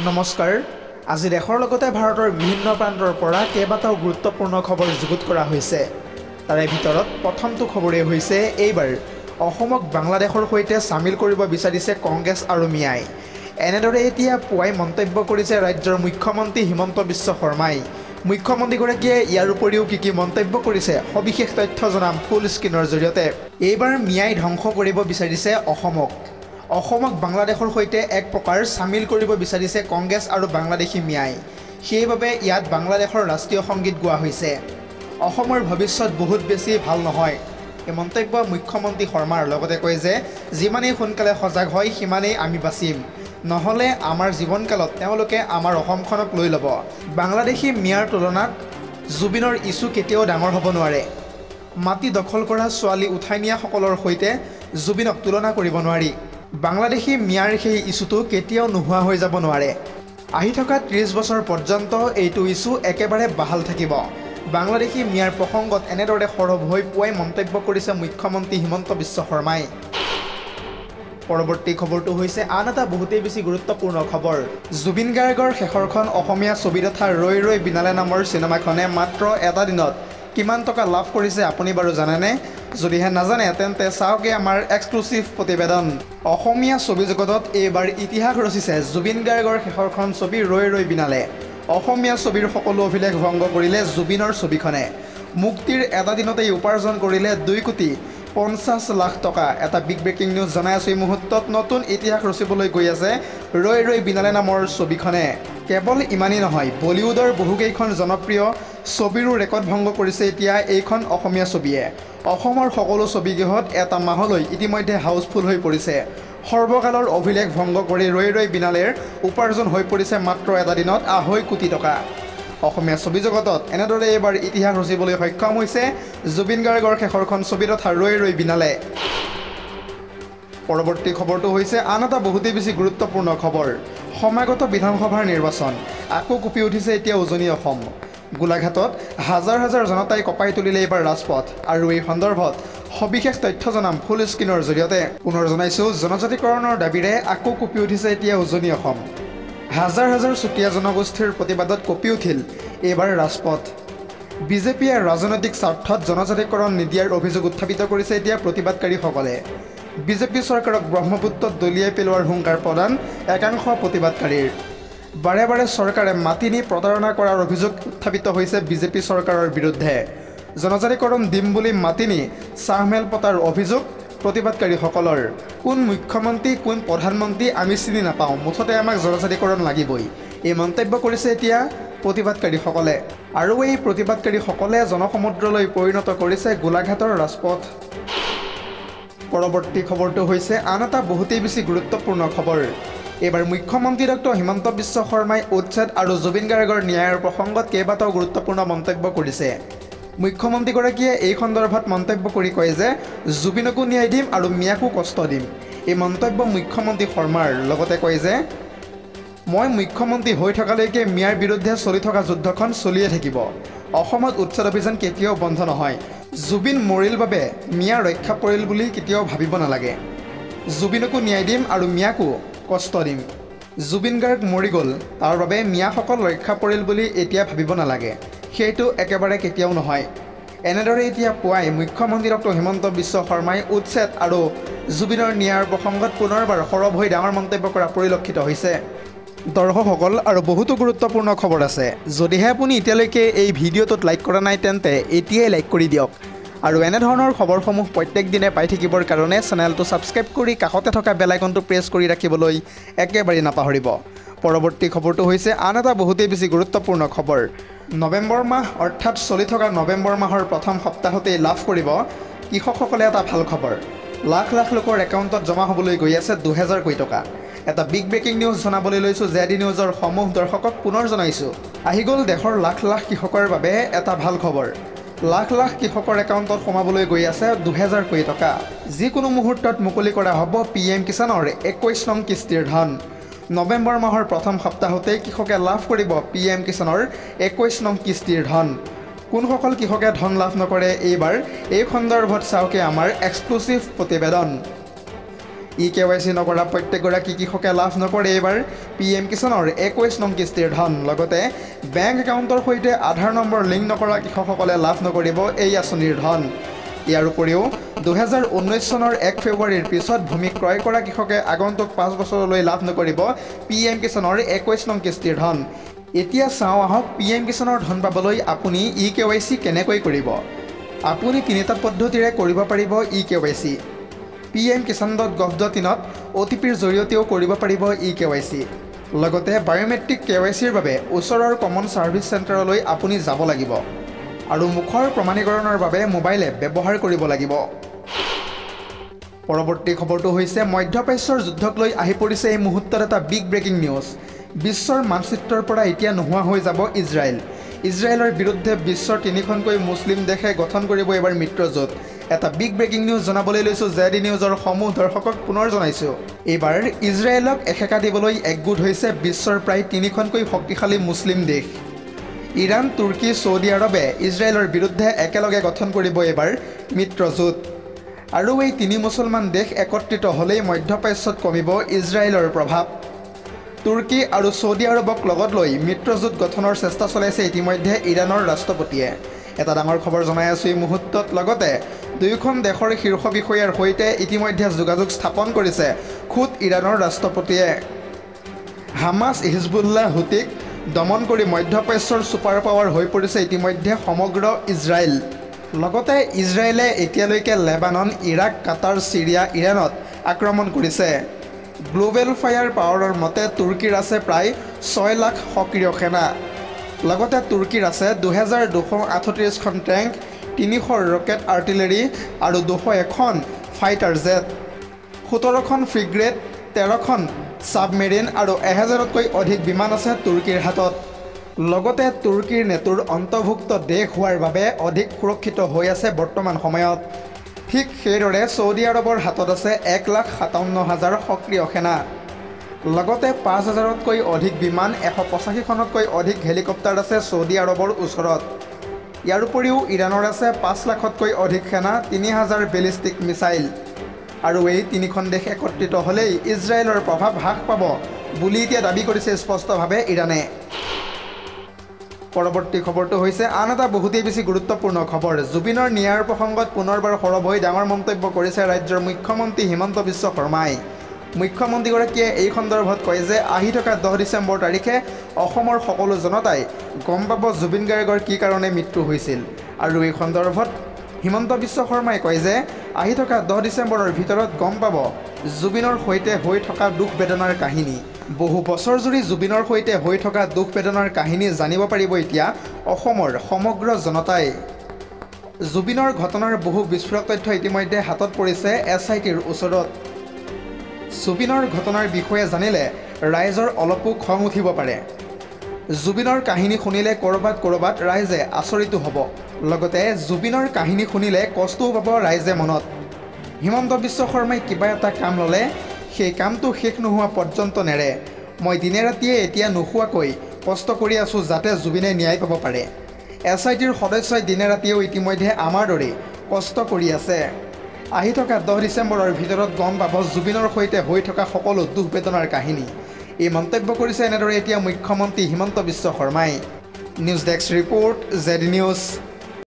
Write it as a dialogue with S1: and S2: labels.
S1: নমস্কাৰ। আজি দেশৰ লগতে ভাৰতৰ বিভিন্ন প্ৰান্তৰ পৰা কেইবাটাও গুৰুত্বপূৰ্ণ খবৰ যুগুত কৰা হৈছে। তাৰে ভিতৰত প্ৰথমটো খবৰেই হৈছে এইবাৰ অসমক বাংলাদেশৰ সৈতে চামিল কৰিব বিচাৰিছে কংগ্ৰেছ আৰু মিয়াই। এনেদৰে এতিয়া পুৱাই মন্তব্য কৰিছে ৰাজ্যৰ মুখ্যমন্ত্ৰী হিমন্ত বিশ্ব শৰ্মাই। মুখ্যমন্ত্ৰীগৰাকীয়ে ইয়াৰ উপৰিও কি মন্তব্য কৰিছে সবিশেষ তথ্য জনাম ফুল স্ক্ৰীনৰ জৰিয়তে। এইবাৰ মিয়াই ধ্বংস কৰিব বিচাৰিছে অসমক বাংলাদেশৰ সৈতে এক প্ৰকাৰ চামিল কৰিব বিচাৰিছে কংগ্ৰেছ আৰু বাংলাদেশী মিয়াই। সেইবাবে ইয়াত বাংলাদেশৰ ৰাষ্ট্ৰীয় সংগীত গোৱা হৈছে। অসমৰ ভৱিষ্যত বহুত বেছি ভাল নহয়, এই মন্তব্য মুখ্যমন্ত্ৰী শৰ্মাৰ। লগতে কয় যে যিমানেই সোনকালে সজাগ হয় সিমানেই আমি বাচিম, নহ'লে আমাৰ জীৱনকালত তেওঁলোকে আমাৰ অসমখনক লৈ ল'ব। বাংলাদেশী মিয়াৰ তুলনাত জুবিনৰ ইছ্যু কেতিয়াও ডাঙৰ হ'ব নোৱাৰে। মাটি দখল কৰা ছোৱালী উঠাই নিয়াসকলৰ সৈতে জুবিনক তুলনা কৰিব নোৱাৰি। বাংলাদেশী মিয়াৰ সেই ইছ্যুটো কেতিয়াও নোহোৱা হৈ যাব নোৱাৰে। আহি থকা 30 বছৰ পৰ্যন্ত এইটো ইছ্যু একেবাৰে বাহাল থাকিব। বাংলাদেশী মিয়াৰ প্ৰসংগত এনেদৰে সৰব হৈ পুৱাই মন্তব্য কৰিছে মুখ্যমন্ত্ৰী হিমন্ত বিশ্ব শৰ্মাই। পৰৱৰ্তী খবৰটো হৈছে আন এটা বহুতেই বেছি গুৰুত্বপূৰ্ণ খবৰ। জুবিন গাৰ্গৰ শেষৰখন অসমীয়া ছবি তথা ৰৈ ৰৈ বিনালে নামৰ চিনেমাখনে মাত্ৰ এটা দিনত কিমান টকা লাভ কৰিছে আপুনি বাৰু জানেনে? যদিহে নাজানে তেন্তে চাওকে আমাৰ এক্সক্লুচিভ প্ৰতিবেদন। অসমীয়া ছবি জগতত এইবাৰ ইতিহাস ৰচিছে জুবিন গাৰ্গৰ শেষৰখন ছবি ৰৈ ৰৈ বিনালে। অসমীয়া ছবিৰ সকলো অভিলেখ ভংগ কৰিলে জুবিনৰ ছবিখনে। মুক্তিৰ এটা দিনতেই উপাৰ্জন কৰিলে 2,50,00,000 টকা। এটা বিগ ব্ৰেকিং নিউজ জনাই আছোঁ এই মুহূৰ্তত। নতুন ইতিহাস ৰচিবলৈ গৈ আছে ৰৈ ৰৈ বিনালে নামৰ ছবিখনে। কেৱল ইমানেই নহয়, বলিউডৰ বহুকেইখন জনপ্ৰিয় ছবিৰো ৰেকৰ্ড ভংগ কৰিছে এতিয়া এইখন অসমীয়া ছবিয়ে। অসমৰ সকলো ছবিগৃহত এটা মাহলৈ ইতিমধ্যে হাউচফুল হৈ পৰিছে। সৰ্বকালৰ অভিলেখ ভংগ কৰি ৰৈ ৰৈ বিনালেৰ উপাৰ্জন হৈ পৰিছে মাত্ৰ এটা দিনত 2.5 কোটি টকা। অসমীয়া ছবি জগতত এনেদৰে এইবাৰ ইতিহাস ৰচিবলৈ সক্ষম হৈছে জুবিন গাৰ্গৰ শেষৰখন ছবি তথা ৰৈ ৰৈ বিনালে। পৰৱৰ্তী খবৰটো হৈছে আন এটা বহুতেই বেছি গুৰুত্বপূৰ্ণ খবৰ। সমাগত বিধানসভাৰ নিৰ্বাচন আকৌ কঁপি উঠিছে এতিয়া উজনি অসম। গোলাঘাটত হাজাৰ হাজাৰ জনতাই কঁপাই তুলিলে এইবাৰ ৰাজপথ। আৰু এই সন্দৰ্ভত সবিশেষ তথ্য জনাম ফুল স্ক্ৰীনৰ জৰিয়তে। পুনৰ জনাইছোঁ, জনজাতিকৰণৰ দাবীৰে আকৌ কঁপি উঠিছে এতিয়া উজনি অসম। হাজাৰ হাজাৰ চুতীয়া জনগোষ্ঠীৰ প্ৰতিবাদত কঁপি উঠিল এইবাৰ ৰাজপথ। বিজেপিয়ে ৰাজনৈতিক স্বাৰ্থত জনজাতিকৰণ নিদিয়াৰ অভিযোগ উত্থাপিত কৰিছে এতিয়া প্ৰতিবাদকাৰীসকলে। বিজেপি চৰকাৰক ব্ৰহ্মপুত্ৰত দলিয়াই পেলোৱাৰ হুংকাৰ প্ৰদান একাংশ প্ৰতিবাদকাৰীৰ। বাৰে বাৰে চৰকাৰে মাটি নি প্ৰতাৰণা কৰাৰ অভিযোগ উত্থাপিত হৈছে বিজেপি চৰকাৰৰ বিৰুদ্ধে। জনজাতিকৰণ দিম বুলি মাটি নি চাহমেল পতাৰ অভিযোগ প্ৰতিবাদকাৰীসকলৰ। কোন মুখ্যমন্ত্ৰী কোন প্ৰধানমন্ত্ৰী আমি চিনি নাপাওঁ, মুঠতে আমাক জনজাতিকৰণ লাগিবই, এই মন্তব্য কৰিছে এতিয়া প্ৰতিবাদকাৰীসকলে। আৰু এই প্ৰতিবাদকাৰীসকলে জনসমুদ্ৰলৈ পৰিণত কৰিছে গোলাঘাটৰ ৰাজপথ। পৰৱৰ্তী খবৰটো হৈছে আন এটা বহুতেই বেছি গুৰুত্বপূৰ্ণ খবৰ। এইবাৰ মুখ্যমন্ত্ৰী ডক্টৰ হিমন্ত বিশ্ব শৰ্মাই উচ্ছেদ আৰু জুবিন গাৰ্গৰ ন্যায়ৰ প্ৰসংগত কেইবাটাও গুৰুত্বপূৰ্ণ মন্তব্য কৰিছে। মুখ্যমন্ত্ৰীগৰাকীয়ে এই সন্দৰ্ভত মন্তব্য কৰি কয় যে জুবিনকো ন্যায় দিম আৰু মিয়াকো কষ্ট দিম। এই মন্তব্য মুখ্যমন্ত্ৰী শৰ্মাৰ। লগতে কয় যে মই মুখ্যমন্ত্ৰী হৈ থকালৈকে মিয়াৰ বিৰুদ্ধে চলি থকা যুদ্ধখন চলিয়ে থাকিব। অসমত উচ্ছেদ অভিযান কেতিয়াও বন্ধ নহয়। জুবিন মৰিল বাবে মিয়া ৰক্ষা পৰিল বুলি কেতিয়াও ভাবিব নালাগে। জুবিনকো ন্যায় দিম আৰু মিয়াকো কষ্ট দিম। জুবিন গাৰ্গ মৰি গ'ল, তাৰ বাবে মিয়াসকল ৰক্ষা পৰিল বুলি এতিয়া ভাবিব নালাগে, সেইটো একেবাৰে কেতিয়াও নহয়। এনেদৰে এতিয়া পুৱাই মুখ্যমন্ত্ৰী ডক্টৰ হিমন্ত বিশ্ব শৰ্মাই উচ্ছেদ আৰু জুবিনৰ ন্যায়ৰ প্ৰসংগত পুনৰবাৰ সৰব হৈ ডাঙৰ মন্তব্য কৰা পৰিলক্ষিত হৈছে। দৰ্শকসকল, আৰু বহুতো গুৰুত্বপূৰ্ণ খবৰ আছে। যদিহে আপুনি এতিয়ালৈকে এই ভিডিঅ'টোত লাইক কৰা নাই তেন্তে এতিয়াই লাইক কৰি দিয়ক। আৰু এনেধৰণৰ খবৰসমূহ প্ৰত্যেক দিনে পাই থাকিবৰ কাৰণে চেনেলটো ছাবস্ক্ৰাইব কৰি কাষতে থকা বেল আইকনটো প্ৰেছ কৰি ৰাখিবলৈ একেবাৰে নাপাহৰিব। পৰৱৰ্তী খবৰটো হৈছে আন এটা বহুতেই বেছি গুৰুত্বপূৰ্ণ খবৰ। নৱেম্বৰ মাহ অৰ্থাৎ চলি থকা নৱেম্বৰ মাহৰ প্ৰথম সপ্তাহতেই লাভ কৰিব কৃষকসকলে এটা ভাল খবৰ। লাখ লাখ লোকৰ একাউণ্টত জমা হ'বলৈ গৈ আছে 2,000 কোটি টকা। এটা বিগ ব্ৰেকিং নিউজ জনাবলৈ লৈছোঁ জেডি নিউজৰ সমূহ দৰ্শকক পুনৰ জনাইছোঁ। আহি গ'ল দেশৰ লাখ লাখ কৃষকৰ বাবে এটা ভাল খবৰ। লাখ লাখ কৃষকৰ একাউণ্টত সোমাবলৈ গৈ আছে 2,000 কোটি টকা। যিকোনো মুহূৰ্তত মুকলি কৰা হ'ব PM কিষাণৰ 21 নং কিস্তিৰ ধন। নৱেম্বৰ মাহৰ প্ৰথম সপ্তাহতেই কৃষকে লাভ কৰিব PM কিষাণৰ 21 নং কিস্তিৰ ধন। কোনসকল কৃষকে ধন লাভ নকৰে এইবাৰ, এই সন্দৰ্ভত চাওকে আমাৰ এক্সক্লুচিভ প্ৰতিবেদন। KYC নকৰা প্ৰত্যেকগৰাকী কৃষকে লাভ নকৰে এইবাৰ PM কিষাণৰ 21 নং কিস্তিৰ ধন। লগতে বেংক একাউণ্টৰ সৈতে আধাৰ নম্বৰ লিংক নকৰা কৃষকসকলে লাভ নকৰিব এই আঁচনিৰ ধন। ইয়াৰ উপৰিও 2019 চনৰ 1 ফেব্ৰুৱাৰীৰ পিছত ভূমি ক্ৰয় কৰা কৃষকে আগন্তুক 5 বছৰলৈ লাভ নকৰিব PM কিষাণৰ 21 নং কিস্তিৰ ধন। এতিয়া চাওঁ আহক PM কিষাণৰ ধন পাবলৈ আপুনি KYC কেনেকৈ কৰিব। আপুনি তিনিটা পদ্ধতিৰে কৰিব পাৰিব KYC। pmkisan.gov.in-ত OTPৰ জৰিয়তেও কৰিব পাৰিব KYC। লগতে বায়োমেট্ৰিক KYCৰ বাবে ওচৰৰ কমন ছাৰ্ভিচ চেণ্টাৰলৈ আপুনি যাব লাগিব আৰু মুখৰ প্ৰমাণীকৰণৰ বাবে মোবাইল এপ ব্যৱহাৰ কৰিব লাগিব। পৰৱৰ্তী খবৰটো হৈছে মধ্যপ্ৰাচ্যৰ যুদ্ধক লৈ আহি পৰিছে এই মুহূৰ্তত এটা বিগ ব্ৰেকিং নিউজ। বিশ্বৰ মানচিত্ৰৰ পৰা এতিয়া নোহোৱা হৈ যাব ইজৰাইল। ইজৰাইলৰ বিৰুদ্ধে বিশ্বৰ 3খনকৈ মুছলিম দেশে গঠন কৰিব এইবাৰ মিত্ৰজোঁট। এটা বিগ ব্ৰেকিং নিউজ জনাবলৈ লৈছোঁ ZD নিউজৰ সমূহ দৰ্শকক পুনৰ জনাইছোঁ। এইবাৰ ইজৰাইলক এসেকা দিবলৈ একগোট হৈছে বিশ্বৰ প্ৰায় 3খনকৈ শক্তিশালী মুছলিম দেশ। ইৰাণ, তুৰ্কী, ছৌদি আৰবে ইজৰাইলৰ বিৰুদ্ধে একেলগে গঠন কৰিব এইবাৰ মিত্ৰজোঁট। আৰু এই 3 মুছলমান দেশ একত্ৰিত হ'লেই মধ্যপ্ৰাচ্যত কমিব ইজৰাইলৰ প্ৰভাৱ। তুৰ্কী আৰু ছৌদি আৰবক লগত লৈ মিত্ৰজোঁট গঠনৰ চেষ্টা চলাইছে ইতিমধ্যে ইৰাণৰ ৰাষ্ট্ৰপতিয়ে। এটা ডাঙৰ খবৰ জনাই আছোঁ এই মুহূৰ্তত। লগতে দুয়োখন দেশৰ শীৰ্ষ বিষয়াৰ সৈতে ইতিমধ্যে যোগাযোগ স্থাপন কৰিছে খোদ ইৰাণৰ ৰাষ্ট্ৰপতিয়ে। হামাছ, হিজবুল্লাহ, হুতিক দমন কৰি মধ্যপ্ৰাচ্যৰ ছুপাৰ পাৱাৰ হৈ পৰিছে ইতিমধ্যে সমগ্ৰ ইজৰাইল। লগতে ইজৰাইলে এতিয়ালৈকে লেবানন, ইৰাক, কাটাৰ, চিৰিয়া, ইৰাণত আক্ৰমণ কৰিছে। গ্লোবেল ফায়াৰ পাৱাৰৰ মতে তুৰ্কীৰ আছে প্ৰায় 6 লাখ সক্ৰিয় সেনা। লগতে তুৰ্কীৰ আছে 2238খন টেংক, 300 ৰকেট আৰ্টিলাৰী আৰু 201খন ফাইটাৰ জেট, 17খন ফ্ৰিগেট, 13খন ছাবমেৰিন আৰু 1000তকৈ অধিক বিমান আছে তুৰ্কীৰ হাতত। লগতে তুৰ্কীৰ নেটোৰ অন্তৰ্ভুক্ত দেশ হোৱাৰ বাবে অধিক সুৰক্ষিত হৈ আছে বৰ্তমান সময়ত। ঠিক সেইদৰে ছৌদি আৰবৰ হাতত আছে 1,57,000 সক্ৰিয় সেনা। লগতে 5,000তকৈ অধিক বিমান, 185খনতকৈ অধিক হেলিকপ্টাৰ আছে ছৌদি আৰবৰ ওচৰত। ইয়াৰ উপৰিও ইৰাণৰ আছে 5 লাখতকৈ অধিক সেনা, 3,000 বেলিষ্টিক মিছাইল। আৰু এই 3খন দেশ একত্ৰিত হ'লেই ইজৰাইলৰ প্ৰভাৱ হ্ৰাস পাব বুলি এতিয়া দাবী কৰিছে স্পষ্টভাৱে ইৰাণে। পৰৱৰ্তী খবৰটো হৈছে আন এটা বহুতেই বেছি গুৰুত্বপূৰ্ণ খবৰ। জুবিনৰ ন্যায়ৰ প্ৰসংগত পুনৰবাৰ সৰব হৈ ডাঙৰ মন্তব্য কৰিছে ৰাজ্যৰ মুখ্যমন্ত্ৰী হিমন্ত বিশ্ব শৰ্মাই। মুখ্যমন্ত্ৰীগৰাকীয়ে এই সন্দৰ্ভত কয় যে আহি থকা 10 ডিচেম্বৰ তাৰিখে অসমৰ সকলো জনতাই গম পাব জুবিন গাৰ্গৰ কি কাৰণে মৃত্যু হৈছিল। আৰু এই সন্দৰ্ভত হিমন্ত বিশ্ব শৰ্মাই কয় যে আহি থকা 10 ডিচেম্বৰৰ ভিতৰত গম পাব জুবিনৰ সৈতে হৈ থকা দুখ বেদনাৰ কাহিনী। বহু বছৰ জুৰি জুবিনৰ সৈতে হৈ থকা দুখ বেদনাৰ কাহিনী জানিব পাৰিব এতিয়া অসমৰ সমগ্ৰ জনতাই। জুবিনৰ ঘটনাৰ বহু বিস্ফোৰক তথ্য ইতিমধ্যে হাতত পৰিছে SITৰ ওচৰত। জুবিনৰ ঘটনাৰ বিষয়ে জানিলে ৰাইজৰ অলপো খং উঠিব পাৰে। জুবিনৰ কাহিনী শুনিলে ক'ৰবাত ৰাইজে আচৰিতো হ'ব। লগতে জুবিনৰ কাহিনী শুনিলে কষ্টও পাব ৰাইজে মনত। হিমন্ত বিশ্ব শৰ্মাই কিবা এটা কাম ল'লে সেই কামটো শেষ নোহোৱা পৰ্যন্ত নেৰে। মই দিনে ৰাতিয়ে এতিয়া নোখোৱাকৈ কষ্ট কৰি আছোঁ যাতে জুবিনে ন্যায় পাব পাৰে। SITৰ সদস্যই দিনে ৰাতিয়েও ইতিমধ্যে আমাৰ দৰেই কষ্ট কৰি আছে। আহি থকা 10 ডিচেম্বৰৰ ভিতৰত গম পাব জুবিনৰ সৈতে হৈ থকা সকলো দুখ বেদনাৰ কাহিনী। এই মন্তব্য কৰিছে এনেদৰে এতিয়া মুখ্যমন্ত্ৰী হিমন্ত বিশ্ব শৰ্মাই। News desk report ZD news.